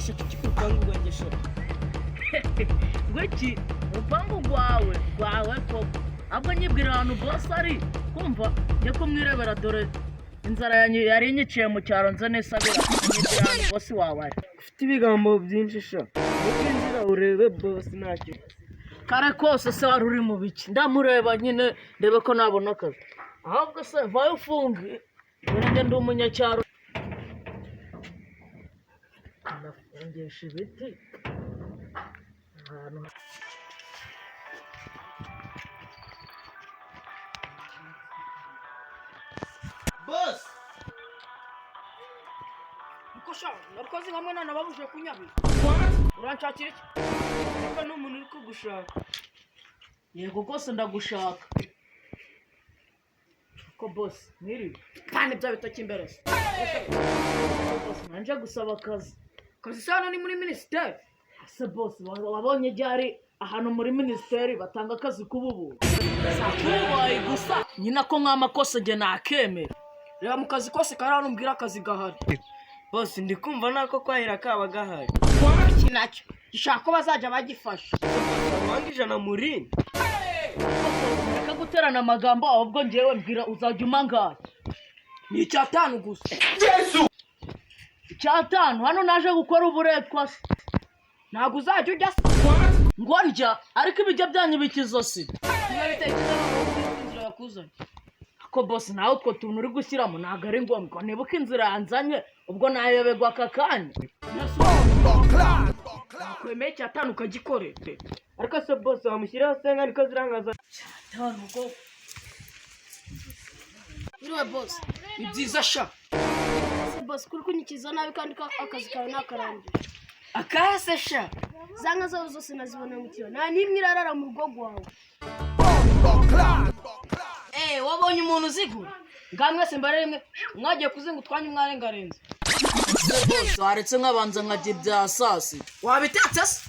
ngishe kikupangu gwengesha gweki upangu gwawe koko ahubwo nyibwira ahantu boss ari kumva njye kumwirebera dore inzara yanyu yari inyiciye mu cyaro nze nesabira nyibwira ahantu boss wawe ari ufite ibigambo byinshi sha ukinjira urebe boss ntacyo kare kose se wari uri mu biki ndamureba nyine ndebe ko nabona akazi ahubwo se vayo ufunge njye ndi umunyacyaro ndafungisha ibiti ahantu boss Kosha, narikoze hamwe na nababuje kunyabi. Uranshakira iki? reka n'umuntu uri kugushaka yego rwose ndagushaka ko boss mwiri Kandi bya bitaki imbere. boss nanje gusaba akazi Kazi sana ni muri ministeri. se boss wabonye ryari ahantu muri ministeri batanga akazi k'ububu sakubaye gusa nyina ko nk'amakosa nge nakemera Reba mu kazi kose karano mbwira akazi gahari. boss ndi kumva nako kwahira kaba gahari Iki nacyo. Gishaka ko bazaja bagifasha. wanga ijana muri reka guterana amagambo ahubwo ngewe mbwira uzajya umangaye Ni icyatanu gusa. icyatanu hano naje gukora uburetwa se Ntabwo uzajya ujya se. ngo ndya ariko ibijya byanyu bikizosi Niba bitekerezo n'uko inzira yakuzanye. ko boss nawe utwo tuntu uri gushyiramo ntabwo ari ngombwa nibuka inzira yanzanye ubwo nayoberwa aka kanya Kwemeye icyatanu ukagikore. ariko se boss wamushyiraho senga niko zirangaza Uriwe boss. Ni byiza sha. Boss kuri kunyikiza nabi kandi akazi kawe nakarangiye. akase sha Zanga zawe zose nazibona mu kiyo. Nta nimwe irarara mu rugo rwawe. Wabonye umuntu uzigura? Ngamwe se mbare rimwe mwagiye kuzinga utwanya umwarengarenze. boss waretse nkabanza nkajya ibya sasi Wabitetse se?